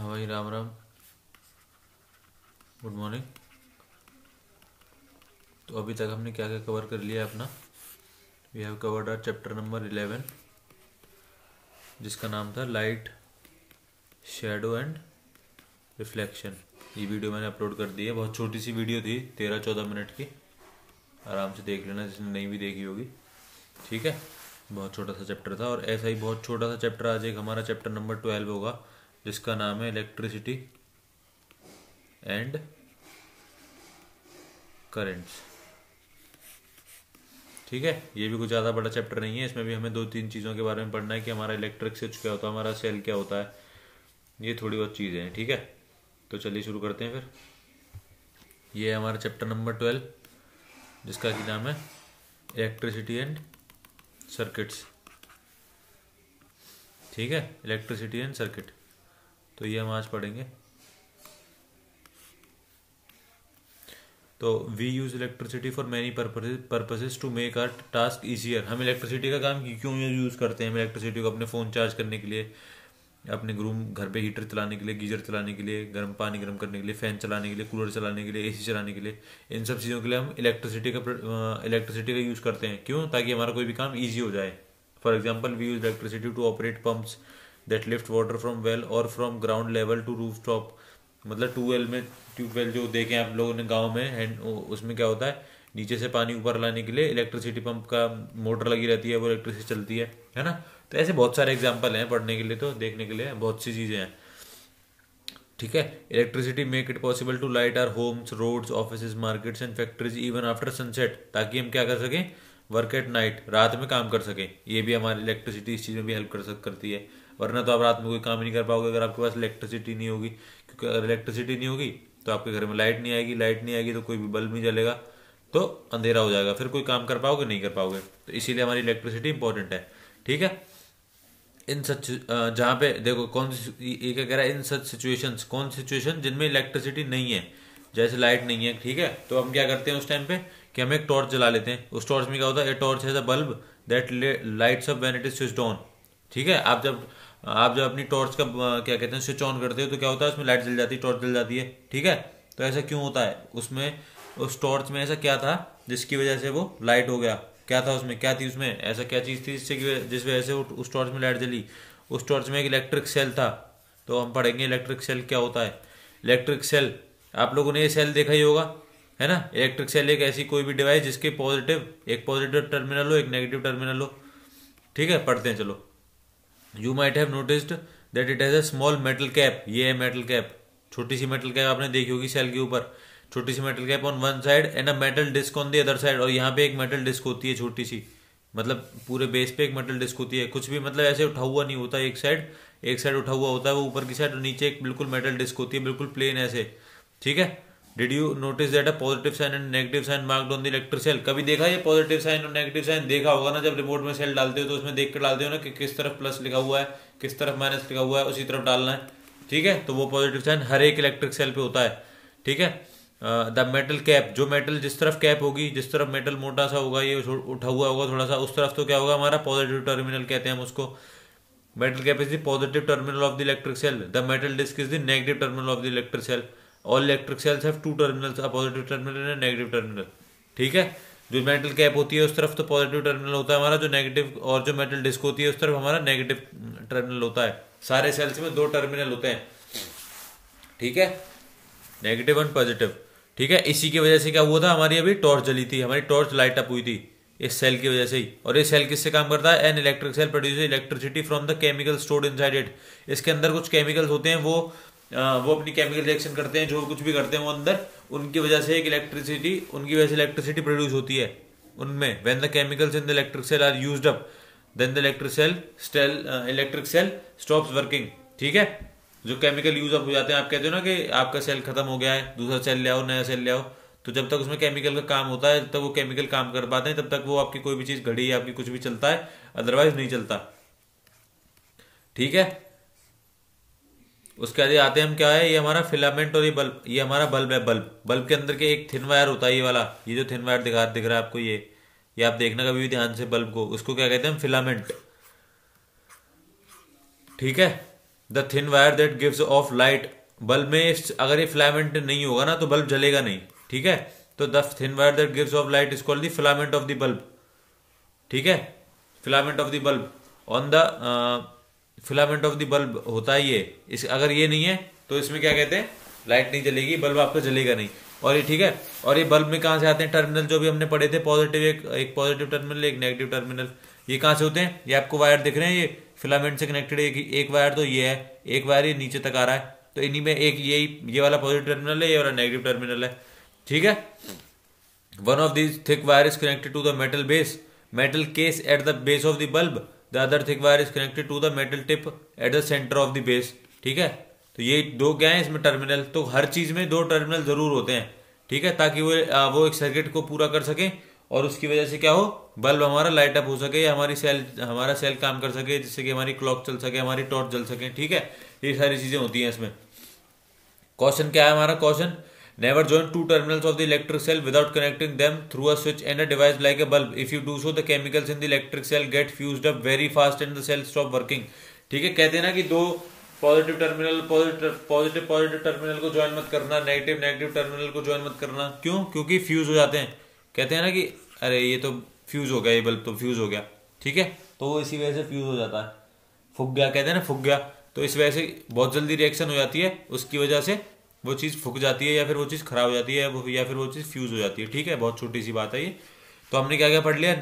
हाँ भाई, Ram Ram. Good morning. तो अभी तक हमने क्या क्या कवर कर लिया अपना। We have covered our chapter number 11, जिसका नाम था लाइट, शेडो एंड रिफ्लेक्शन। ये वीडियो मैंने अपलोड कर दी है। बहुत छोटी सी वीडियो थी, 13-14 मिनट की। आराम से देख लेना जिसने नहीं भी देखी होगी। ठीक है, बहुत छोटा सा चैप्टर था। और ऐसा ही बहुत छोटा सा चैप्टर आज एक हमारा चैप्टर नंबर 12 होगा, जिसका नाम है इलेक्ट्रिसिटी एंड करेंट्स। ठीक है, ये भी कुछ ज़्यादा बड़ा चैप्टर नहीं है। इसमें भी हमें 2-3 चीज़ों के बारे में पढ़ना है कि हमारा इलेक्ट्रिक स्विच क्या होता है, हमारा सेल क्या होता है, ये थोड़ी बहुत चीज़ें हैं। ठीक है, तो चलिए शुरू करते हैं फिर। ये है हमारा चैप्टर नंबर 12, जिसका कि नाम है इलेक्ट्रिसिटी एंड सर्किट्स। ठीक है, इलेक्ट्रिसिटी एंड सर्किट। तो ये हम आज पढ़ेंगे। तो we use electricity for many purposes to make our task easier. हम इलेक्ट्रिसिटी का काम क्यों यूज़ करते हैं? हम इलेक्ट्रिसिटी को अपने फ़ोन चार्ज करने के लिए, अपने रूम घर पे हीटर चलाने के लिए, गीजर चलाने के लिए, गर्म पानी गर्म करने के लिए, फ़ैन चलाने के लिए, कूलर चलाने के लिए, एसी चलाने के लिए, इन सब चीज़ों के लिए हम इलेक्ट्रिसिटी का यूज़ करते हैं। क्यों? ताकि हमारा कोई भी काम ईजी हो जाए। For example, we use electricity to operate pumps that lift water from well और from ground level to roof top. मतलब ट्यूबवेल जो देखें आप लोगों ने गांव में हैंड, उसमें क्या होता है, नीचे से पानी ऊपर लाने के लिए इलेक्ट्रिसिटी पंप का मोटर लगी रहती है, वो इलेक्ट्रिसिटी चलती है ना। तो ऐसे बहुत सारे एग्जांपल हैं पढ़ने के लिए, तो देखने के लिए बहुत सी चीज़ें हैं। ठीक है, electricity make it possible to light our homes, roads, offices, markets and factories even after sunset, ताकि हम क्या कर सकें, वर्क एट नाइट, रात में काम कर सकें। ये भी हमारी इलेक्ट्रिसिटी इस चीज़ में भी हेल्प करती है। वरना तो आप रात में कोई काम नहीं कर पाओगे अगर आपके पास इलेक्ट्रिसिटी नहीं होगी। क्योंकि अगर इलेक्ट्रिसिटी नहीं होगी तो आपके घर में लाइट नहीं आएगी, लाइट नहीं आएगी तो कोई भी बल्ब नहीं जलेगा, तो अंधेरा हो जाएगा, फिर कोई काम कर पाओगे नहीं कर पाओगे। तो इसीलिए हमारी इलेक्ट्रिसिटी इंपॉर्टेंट है। ठीक है, इन सच जहाँ पे देखो कौन सी, ये क्या कह रहा है, इन सच सिचुएशंस, कौन सिचुएशन जिनमें इलेक्ट्रिसिटी नहीं है, जैसे लाइट नहीं है। ठीक है, तो हम क्या करते हैं उस टाइम पे कि हम एक टॉर्च जला लेते हैं। उस टॉर्च में क्या होता है, a torch has a bulb that lights up when it is switched on. ठीक है, आप जब अपनी टॉर्च का क्या कहते हैं स्विच ऑन करते हो तो क्या होता है, उसमें लाइट जल जाती है, टॉर्च जल जाती है। ठीक है, तो ऐसा क्यों होता है? उसमें उस टॉर्च में ऐसा क्या था जिसकी वजह से वो लाइट हो गया? क्या था उसमें, क्या थी उसमें, ऐसा क्या चीज़ थी जिस वजह से उस टॉर्च में लाइट जली? उस टॉर्च में एक इलेक्ट्रिक सेल था। तो हम पढ़ेंगे इलेक्ट्रिक सेल क्या होता है। इलेक्ट्रिक सेल, आप लोगों ने ये सेल देखा ही होगा, है ना। इलेक्ट्रिक सेल एक ऐसी कोई भी डिवाइस जिसके एक पॉजिटिव टर्मिनल हो, एक नेगेटिव टर्मिनल हो। ठीक है, पढ़ते हैं चलो। You might have noticed that it has a small metal cap. ये है मेटल कैप, छोटी सी मेटल कैप आपने देखी होगी सेल के ऊपर। छोटी सी metal cap on one side and a metal disc on the other side. और यहाँ पे एक मेटल डिस्क होती है छोटी सी, मतलब पूरे बेस पे एक मेटल डिस्क होती है। कुछ भी मतलब ऐसे उठा हुआ नहीं होता, एक साइड उठा हुआ होता है वो ऊपर की साइड, और नीचे एक बिल्कुल मेटल डिस्क होती है, बिल्कुल प्लेन ऐसे। ठीक है, did you notice that a positive sign and negative sign marked on the electric cell? कभी देखा ये पॉजिटिव साइन और नेगेटिव साइन? देखा होगा ना, जब रिमोट में सेल डालते हो तो उसमें देख कर डालते हो ना कि किस तरफ प्लस लिखा हुआ है, किस तरफ माइनस लिखा हुआ है, उसी तरफ डालना है। ठीक है, तो वो पॉजिटिव साइन हर एक इलेक्ट्रिक सेल पे होता है। ठीक है, द मेटल कैप, जो मेटल जिस तरफ कैप होगी, जिस तरफ मेटल मोटा सा होगा, ये उठा हुआ होगा थोड़ा सा, उस तरफ तो क्या होगा, हमारा पॉजिटिव टर्मिनल कहते हैं हम उसको। Metal cap is the positive terminal of the electric cell, the metal disc is the negative terminal of the electric cell. All electric cells have two terminals, a positive terminal and negative terminal. ठीक है, जो metal cap होती है उस तरफ तो positive terminal होता है हमारा, जो नेगेटिव, और जो मेटल डिस्क होती है उस तरफ हमारा नेगेटिव टर्मिनल होता है। सारे सेल्स में 2 टर्मिनल होते हैं। ठीक है, नेगेटिव एंड पॉजिटिव। ठीक है, इसी की वजह से क्या हुआ था, हमारी अभी टॉर्च जली थी, हमारी टॉर्च लाइट अप हुई थी इस सेल की वजह से ही। और ये सेल किससे काम करता है? An electric cell produce electricity from the chemical stored inside it. इसके अंदर कुछ केमिकल्स होते हैं, वो अपनी केमिकल रिएक्शन करते हैं, जो कुछ भी करते हैं वो अंदर, उनकी वजह से इलेक्ट्रिसिटी प्रोड्यूस होती है उनमें। When the chemicals in the electric cell are used up then the electric cell stops working. ठीक है, जो केमिकल यूज अप हो जाते हैं, आप कहते हो ना कि आपका सेल खत्म हो गया है, दूसरा सेल ले आओ, नया सेल ले आओ, तो जब तक उसमें केमिकल का काम होता है, जब तक वो केमिकल काम कर पाते हैं, तब तक वो आपकी कोई भी चीज घड़ी, आपकी कुछ भी चलता है, अदरवाइज नहीं चलता। ठीक है, उसके आगे आते हैं हम, क्या है ये हमारा फिलामेंट और ये बल्ब। ये हमारा बल्ब है। बल्ब के अंदर के एक थिन वायर होता है, ये वाला, ये जो थिन वायर दिख रहा है आपको, ये आप देखना कभी भी ध्यान से बल्ब को, उसको क्या कहते हैं हम, फिलामेंट। ठीक है, the thin wire that gives off light, bulb में अगर ये फिलामेंट नहीं होगा ना तो बल्ब जलेगा नहीं, ठीक है। तो the thin wire that gives off light is called the filament of the bulb, ठीक है, filament of the bulb. On the filament of the bulb होता है ये, इस अगर ये नहीं है तो इसमें क्या कहते हैं, लाइट नहीं जलेगी, बल्ब आपका जलेगा नहीं। और ये ठीक है, और ये बल्ब में कहाँ से आते हैं टर्मिनल, जो भी हमने पढ़े थे, पॉजिटिव एक पॉजिटिव टर्मिनल, एक नेगेटिव टर्मिनल, ये कहाँ से होते हैं, ये आपको वायर दिख रहे हैं, ये फिलामेंट से कनेक्टेड है, एक वायर तो ये है, एक वायर ये नीचे तक आ रहा है, तो इन्हीं में एक ये वाला पॉजिटिव टर्मिनल है, ये वाला नेगेटिव टर्मिनल है, ठीक है। One of this thick wire is connected to the metal case at the base of the bulb, the other thick wire is connected to the metal tip at the centre of the base, ठीक है। तो ये दो क्या है इसमें terminal, तो हर चीज में दो टर्मिनल जरूर होते हैं, ठीक है, ताकि वो एक सर्किट को पूरा कर सके और उसकी वजह से क्या हो, बल्ब हमारा लाइट अप हो सके, या हमारा सेल काम कर सके, जिससे कि हमारी क्लॉक चल सके, हमारी टॉर्च जल सके, ठीक है। ये सारी चीजें होती हैं इसमें। क्वेश्चन क्या है हमारा, question never join two terminals of the electric cell without connecting them through a switch and a device like a bulb, if you do so the chemicals in the electric cell get fused up very fast and the cell stop working, ठीक है। कहते हैं ना कि दो positive terminal को join मत करना, नेगेटिव टर्मिनल को ज्वाइन मत करना, क्यों, क्योंकि फ्यूज हो जाते हैं। कहते हैं ना कि अरे ये तो फ्यूज हो गया, ये बल्ब तो फ्यूज हो गया, ठीक है, तो वो इसी वजह से फ्यूज हो जाता है, फूक गया, कहते हैं ना फूक गया, तो इस वजह से बहुत जल्दी रिएक्शन हो जाती है, उसकी वजह से वो चीज़ फूक जाती है, या फिर वो चीज़ खराब हो जाती है, या फिर वो चीज़ फ्यूज हो जाती है, ठीक है। बहुत छोटी सी बात है ये। तो हमने क्या क्या पढ़ लिया,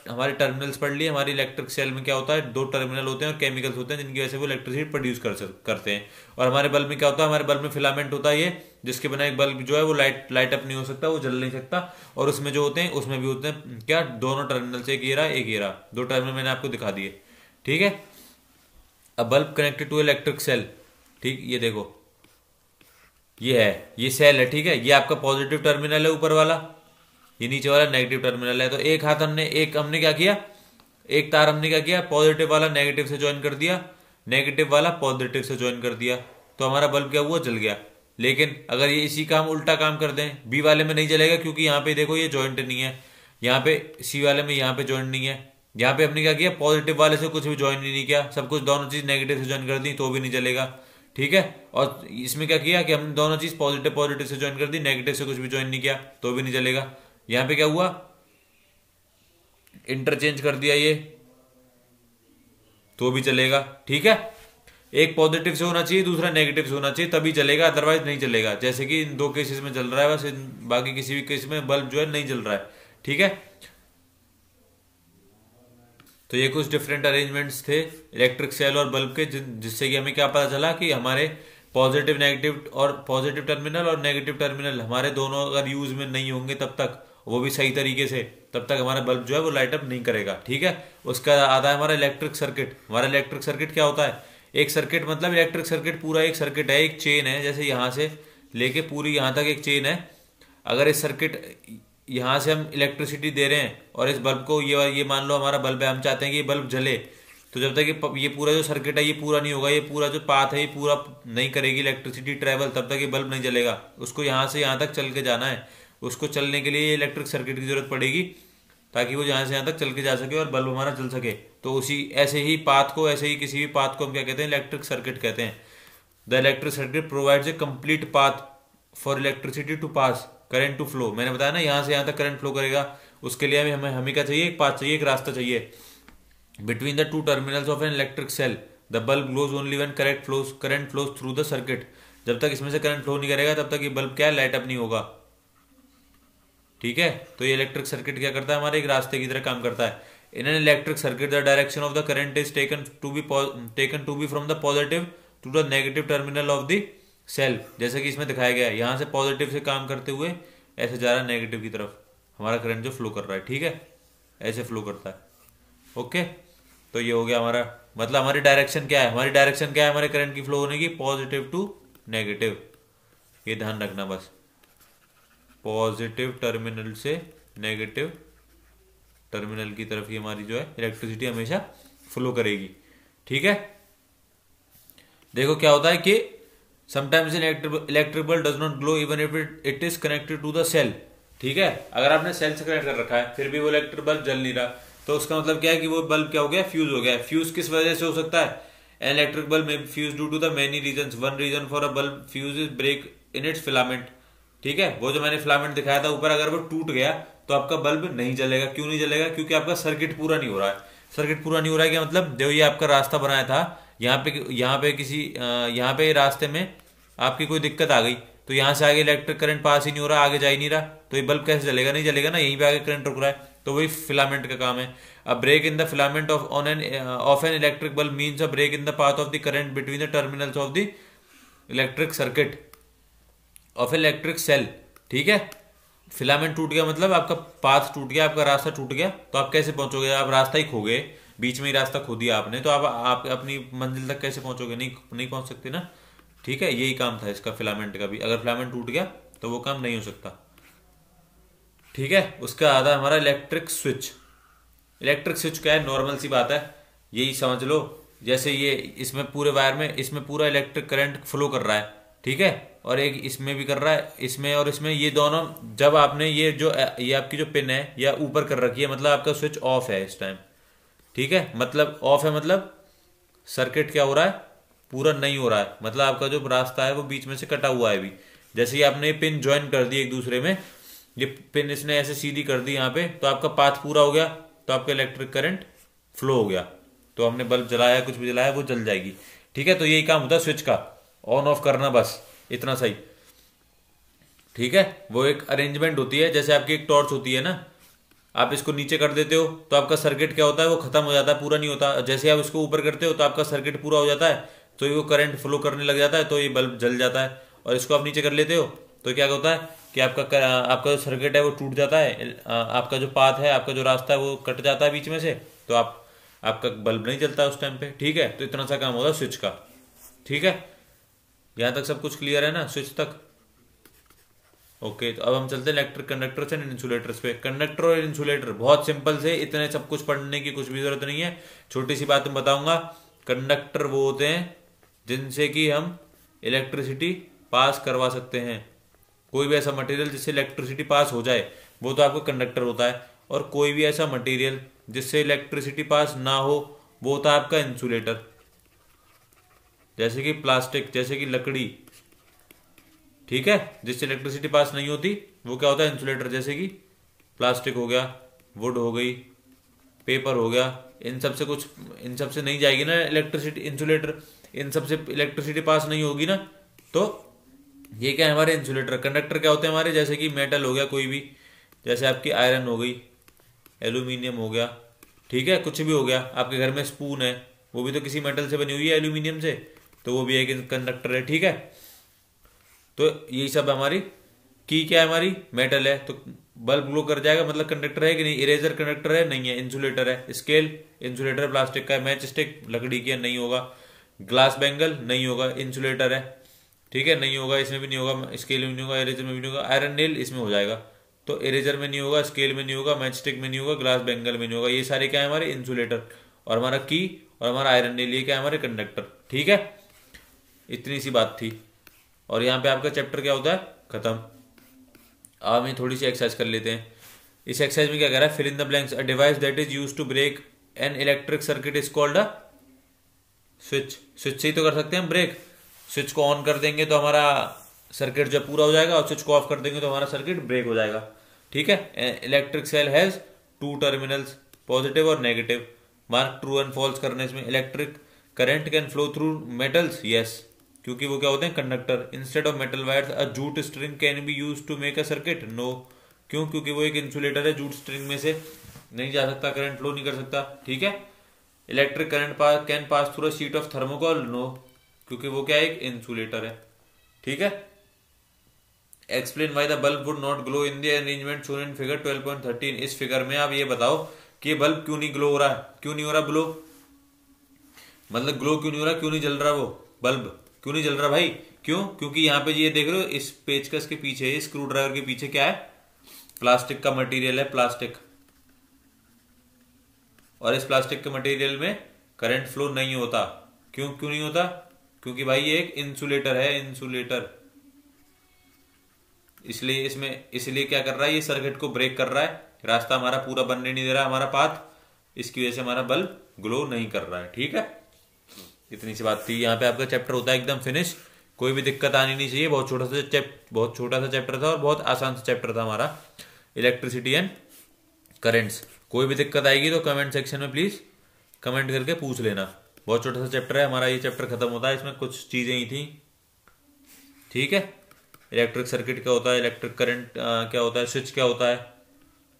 हमारे टर्मिनल्स पढ़ लिए। हमारी इलेक्ट्रिक सेल में क्या होता है, दो टर्मिनल होते हैं और केमिकल्स होते हैं, जिनकी वजह से वो इलेक्ट्रिसिटी प्रोड्यूस करते हैं। और हमारे बल्ब में क्या होता है, हमारे बल्ब में फिलामेंट होता है, ये जिसके बिना एक बल्ब जो है वो लाइट अप नहीं हो सकता, वो जल नहीं सकता। और उसमें जो होते हैं, उसमें भी होते हैं क्या, दोनों टर्मिनल से, एक ये रहा, दो टर्मिनल मैंने आपको दिखा दिए, ठीक है। अब bulb connected to electric cell, ठीक, ये देखो ये है, ये सेल है, ठीक है, ये आपका पॉजिटिव टर्मिनल है ऊपर वाला, ये नीचे वाला नेगेटिव टर्मिनल है। तो एक हमने क्या किया, एक तार हमने क्या किया, पॉजिटिव वाला नेगेटिव से ज्वाइन कर दिया, नेगेटिव वाला पॉजिटिव से ज्वाइन कर दिया, तो हमारा बल्ब क्या हुआ, जल गया। लेकिन अगर ये इसी का हम उल्टा काम कर दें, बी वाले में नहीं जलेगा, क्योंकि यहाँ पे देखो ये ज्वाइंट नहीं है, यहाँ पे सी वाले में यहाँ पे ज्वाइंट नहीं है। यहाँ पे हमने क्या किया, पॉजिटिव वाले से कुछ भी ज्वाइन नहीं किया, सब कुछ दोनों चीज नेगेटिव से ज्वाइन कर दी, तो भी नहीं जलेगा, ठीक है। और इसमें क्या किया कि हमने दोनों चीज पॉजिटिव से ज्वाइन कर दी, नेगेटिव से कुछ भी ज्वाइन नहीं किया, तो भी नहीं जलेगा। यहां पे क्या हुआ, इंटरचेंज कर दिया ये, तो भी चलेगा, ठीक है। एक पॉजिटिव से होना चाहिए, दूसरा नेगेटिव से होना चाहिए, तभी चलेगा, अदरवाइज नहीं चलेगा। जैसे कि इन दो केसेस में चल रहा है, बस बाकी किसी भी केस में बल्ब जो है नहीं जल रहा है, ठीक है। तो ये कुछ डिफरेंट अरेंजमेंट्स थे इलेक्ट्रिक सेल और बल्ब के, जिससे कि हमें क्या पता चला कि हमारे पॉजिटिव टर्मिनल और नेगेटिव टर्मिनल हमारे दोनों अगर यूज में नहीं होंगे तब तक, वो भी सही तरीके से, तब तक हमारा बल्ब जो है वो लाइट अप नहीं करेगा, ठीक है। उसका आता है हमारा इलेक्ट्रिक सर्किट। हमारा इलेक्ट्रिक सर्किट क्या होता है, एक सर्किट मतलब इलेक्ट्रिक सर्किट पूरा एक सर्किट है, एक चेन है, जैसे यहाँ से लेके पूरी यहाँ तक एक चेन है। अगर इस सर्किट यहाँ से हम इलेक्ट्रिसिटी दे रहे हैं और इस बल्ब को ये मान लो हमारा बल्ब है, हम चाहते हैं कि ये बल्ब जले, तो जब तक ये पूरा जो सर्किट है ये पूरा नहीं होगा, ये पूरा जो पाथ है ये पूरा नहीं करेगी इलेक्ट्रिसिटी ट्रेवल, तब तक ये बल्ब नहीं जलेगा। उसको यहाँ से यहाँ तक चल के जाना है, उसको चलने के लिए इलेक्ट्रिक सर्किट की जरूरत पड़ेगी, ताकि वो यहाँ से यहाँ तक चल के जा सके और बल्ब हमारा चल सके। तो ऐसे ही किसी भी पाथ को हम क्या कहते हैं, इलेक्ट्रिक सर्किट कहते हैं। The electric circuit provides a complete path for electricity to pass, current to flow. मैंने बताया ना, यहाँ से यहाँ तक करंट फ्लो करेगा, उसके लिए हमें क्या चाहिए, एक पाथ चाहिए, एक रास्ता चाहिए। Between the two terminals of an electric cell the bulb glows only when current flows through the circuit. जब तक इसमें से करंट फ्लो नहीं करेगा तब तक ये बल्ब क्या है, लाइट अप नहीं होगा, ठीक है। तो ये इलेक्ट्रिक सर्किट क्या करता है, हमारे एक रास्ते की तरह काम करता है। In an electric circuit the direction of the current is taken to be from the positive to the negative terminal of the cell. जैसे कि इसमें दिखाया गया है, यहाँ से पॉजिटिव से काम करते हुए ऐसे जा रहा है नेगेटिव की तरफ, हमारा करंट जो फ्लो कर रहा है, ठीक है, ऐसे फ्लो करता है, ओके। तो ये हो गया हमारा, मतलब हमारी डायरेक्शन क्या है, हमारे करंट की फ्लो होने की, पॉजिटिव टू नेगेटिव, ये ध्यान रखना बस, पॉजिटिव टर्मिनल से नेगेटिव टर्मिनल की तरफ ही हमारी जो है इलेक्ट्रिसिटी हमेशा फ्लो करेगी, ठीक है। देखो क्या होता है कि sometimes electric bulb does not glow even if it is connected to the cell, ठीक है। अगर आपने सेल से कनेक्ट कर रखा है फिर भी वो इलेक्ट्रिक बल्ब जल नहीं रहा, तो उसका मतलब क्या है कि वो बल्ब क्या हो गया, फ्यूज हो गया। फ्यूज किस वजह से हो सकता है, एन इलेक्ट्रिक बल्ब में fuse due to the many reasons, one reason for a bulb fuse is break in its filament. ठीक है, वो जो मैंने फिलामेंट दिखाया था ऊपर, अगर वो टूट गया तो आपका बल्ब नहीं जलेगा। क्यों नहीं जलेगा? क्योंकि आपका सर्किट पूरा नहीं हो रहा है। सर्किट पूरा नहीं हो रहा है क्या मतलब? जो ये आपका रास्ता बनाया था, यहाँ पे रास्ते में आपकी कोई दिक्कत आ गई, तो यहाँ से आगे इलेक्ट्रिक करंट पास ही नहीं हो रहा, आगे जा ही नहीं रहा, तो ये बल्ब कैसे जलेगा? नहीं जलेगा ना, यहीं पे आगे करंट रुक रहा है। तो वही फिलामेंट का काम है। A break in the filament of an electric bulb means a break in the path of the current between the terminals of the electric circuit of electric cell. ठीक है, फिलामेंट टूट गया मतलब आपका पाथ टूट गया, आपका रास्ता टूट गया, तो आप कैसे पहुंचोगे? आप रास्ता ही खो गए, बीच में ही रास्ता खो दिया आपने, तो आप अपनी मंजिल तक कैसे पहुंचोगे? नहीं पहुंच सकते ना। ठीक है, यही काम था इसका फिलामेंट का भी। अगर फिलामेंट टूट गया तो वो काम नहीं हो सकता। ठीक है, उसका आधा हमारा इलेक्ट्रिक स्विच। इलेक्ट्रिक स्विच क्या है? नॉर्मल सी बात है, यही समझ लो। जैसे ये इसमें पूरे वायर में इसमें पूरा इलेक्ट्रिक करंट फ्लो कर रहा है, ठीक है, और एक इसमें भी कर रहा है, इसमें और इसमें, ये दोनों जब आपने ये आपकी जो पिन है या ऊपर कर रखी है, मतलब आपका स्विच ऑफ है इस टाइम। ठीक है, मतलब ऑफ है, मतलब सर्किट क्या हो रहा है? पूरा नहीं हो रहा है, मतलब आपका जो रास्ता है वो बीच में से कटा हुआ है अभी। जैसे ही आपने पिन ज्वाइन कर दी एक दूसरे में, ये पिन इसने ऐसे सीधी कर दी यहाँ पे, तो आपका पाथ पूरा हो गया, तो आपका इलेक्ट्रिक करंट फ्लो हो गया, तो हमने बल्ब जलाया, कुछ भी जलाया, वो जल जाएगी। ठीक है, तो यही काम होता है स्विच का, ऑन ऑफ करना, बस इतना सही। ठीक है, वो एक अरेंजमेंट होती है, जैसे आपकी एक टॉर्च होती है ना, आप इसको नीचे कर देते हो तो आपका सर्किट क्या होता है? वो खत्म हो जाता है, पूरा नहीं होता। जैसे आप इसको ऊपर करते हो तो आपका सर्किट पूरा हो जाता है, तो ये वो करंट फ्लो करने लग जाता है, तो ये बल्ब जल जाता है। और इसको आप नीचे कर लेते हो तो क्या होता है कि आपका जो सर्किट है वो टूट जाता है, आपका जो पाथ है, आपका जो रास्ता है वो कट जाता है बीच में से, तो आपका बल्ब नहीं जलता उस टाइम पे। ठीक है, तो इतना सा काम होता है स्विच का। ठीक है, यहां तक सब कुछ क्लियर है ना स्विच तक? ओके, तो अब हम चलते हैं इलेक्ट्रिक कंडक्टर्स एंड इंसुलेटर्स पे। कंडक्टर और इंसुलेटर बहुत सिंपल से, इतने सब कुछ पढ़ने की कुछ भी जरूरत नहीं है। छोटी सी बात मैं बताऊंगा। कंडक्टर वो होते हैं जिनसे कि हम इलेक्ट्रिसिटी पास करवा सकते हैं। कोई भी ऐसा मटेरियल जिससे इलेक्ट्रिसिटी पास हो जाए वो तो आपका कंडक्टर होता है, और कोई भी ऐसा मटेरियल जिससे इलेक्ट्रिसिटी पास ना हो वो होता है आपका इंसुलेटर। जैसे कि प्लास्टिक, जैसे कि लकड़ी, ठीक है, जिससे इलेक्ट्रिसिटी पास नहीं होती वो क्या होता है? इंसुलेटर। जैसे कि प्लास्टिक हो गया, वुड हो गई, पेपर हो गया, इन सब से नहीं जाएगी ना इलेक्ट्रिसिटी, इंसुलेटर, इन सब से इलेक्ट्रिसिटी पास नहीं होगी ना, तो ये क्या है? हमारे इंसुलेटर। कंडक्टर क्या होते हैं हमारे? जैसे कि मेटल हो गया कोई भी, जैसे आपकी आयरन हो गई, एल्यूमिनियम हो गया, ठीक है, कुछ भी हो गया। आपके घर में स्पून है, वो भी तो किसी मेटल से बनी हुई है, एल्यूमिनियम से, तो वो भी एक कंडक्टर है। ठीक है, तो यही सब हमारी की क्या है? हमारी मेटल है, तो बल्ब ग्लो कर जाएगा, मतलब कंडक्टर है कि नहीं? इरेजर कंडक्टर है? नहीं है, इंसुलेटर है। स्केल इंसुलेटर प्लास्टिक का है। मैच स्टिक लकड़ी की है, नहीं होगा। ग्लास बैंगल नहीं होगा, इंसुलेटर है, ठीक है, नहीं होगा, इसमें भी नहीं होगा, स्केल में नहीं होगा, इरेजर में भी नहीं होगा। आयरन नेल इसमें हो जाएगा, तो इरेजर में नहीं होगा, स्केल में नहीं होगा, मैच स्टिक में नहीं होगा, ग्लास बैंगल में नहीं होगा। ये सारे क्या है? हमारे इंसुलेटर। और हमारा की और हमारा आयरन नेल, ये क्या है? हमारे कंडक्टर। ठीक है, इतनी सी बात थी, और यहाँ पे आपका चैप्टर क्या होता है? खत्म। अब हम थोड़ी सी एक्सरसाइज कर लेते हैं। इस एक्सरसाइज में क्या कह रहा है? Fill in the blanks. A device that is used to break an electric circuit is called a switch. Switch से ही तो कर सकते हैं हम ब्रेक। स्विच को ऑन कर देंगे तो हमारा सर्किट जब पूरा हो जाएगा, और स्विच को ऑफ कर देंगे तो हमारा सर्किट ब्रेक हो जाएगा। ठीक है, electric cell has two terminals, positive और negative. Mark true and false करने इसमें। Electric current can flow through metals, yes, क्योंकि वो क्या होते हैं? Conductor. Instead of metal wires a jute string can be use to make a circuit, no, क्यों? क्योंकि वो एक इंसुलेटर है, जूट स्ट्रिंग में से नहीं जा सकता, करंट फ्लो नहीं कर सकता। ठीक है, electric current can pass through a sheet of thermocol, no, क्योंकि वो क्या है? एक इंसुलेटर है। ठीक है, explain why the bulb would not glow in the arrangement shown in figure 12.13। इस फिगर में आप ये बताओ कि ये बल्ब क्यों नहीं ग्लो हो रहा है? क्यों नहीं हो रहा ग्लो? मतलब ग्लो क्यों नहीं हो रहा? क्यों नहीं जल रहा वो बल्ब? क्यों नहीं जल रहा भाई? क्यों? क्योंकि यहाँ पे ये देख रहे हो, इस पेचकस के पीछे, इस स्क्रू ड्राइवर के पीछे क्या है? प्लास्टिक का मटेरियल है, प्लास्टिक। और इस प्लास्टिक के मटेरियल में करंट फ्लो नहीं होता। क्यों क्यों नहीं होता? क्योंकि भाई ये एक इंसुलेटर है, इंसुलेटर। इसलिए क्या कर रहा है? ये सर्किट को ब्रेक कर रहा है, रास्ता हमारा पूरा बनने नहीं दे रहा हमारा पाथ, इसकी वजह से हमारा बल्ब ग्लो नहीं कर रहा है। ठीक है, इतनी सी बात थी। यहाँ पे आपका चैप्टर होता है एकदम फिनिश, कोई भी दिक्कत आनी नहीं चाहिए। बहुत छोटा सा चैप्टर था और बहुत आसान सा चैप्टर था हमारा, इलेक्ट्रिसिटी एंड करेंट्स। कोई भी दिक्कत आएगी तो कमेंट सेक्शन में प्लीज कमेंट करके पूछ लेना। बहुत छोटा सा चैप्टर है हमारा, ये चैप्टर खत्म होता है, इसमें कुछ चीजें ही थी, ठीक है। इलेक्ट्रिक सर्किट क्या होता है, इलेक्ट्रिक करंट क्या होता है, स्विच क्या होता है,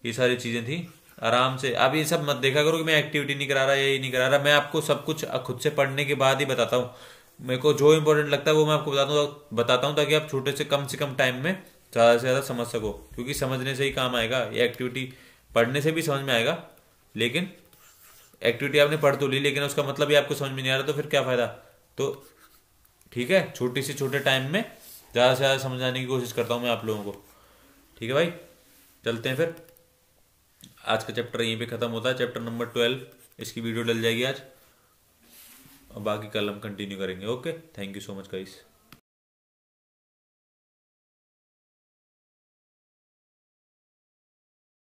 ये सारी चीजें थी। आराम से आप ये सब मत देखा करो कि मैं एक्टिविटी नहीं करा रहा, ये नहीं करा रहा। मैं आपको सब कुछ खुद से पढ़ने के बाद ही बताता हूँ। मेरे को जो इंपॉर्टेंट लगता है वो मैं आपको बताता हूँ ताकि आप छोटे से कम टाइम में ज़्यादा से ज़्यादा समझ सको, क्योंकि समझने से ही काम आएगा। ये एक्टिविटी पढ़ने से भी समझ में आएगा, लेकिन एक्टिविटी आपने पढ़ तो ली लेकिन उसका मतलब ही आपको समझ में नहीं आ रहा, तो फिर क्या फ़ायदा। तो ठीक है, छोटे टाइम में ज़्यादा से ज़्यादा समझाने की कोशिश करता हूँ मैं आप लोगों को। ठीक है भाई, चलते हैं फिर। आज का चैप्टर यहीं पे ख़त्म होता है, चैप्टर नंबर 12। इसकी वीडियो डल जाएगी आज, और बाकी कल हम कंटिन्यू करेंगे। Okay, thank you so much guys.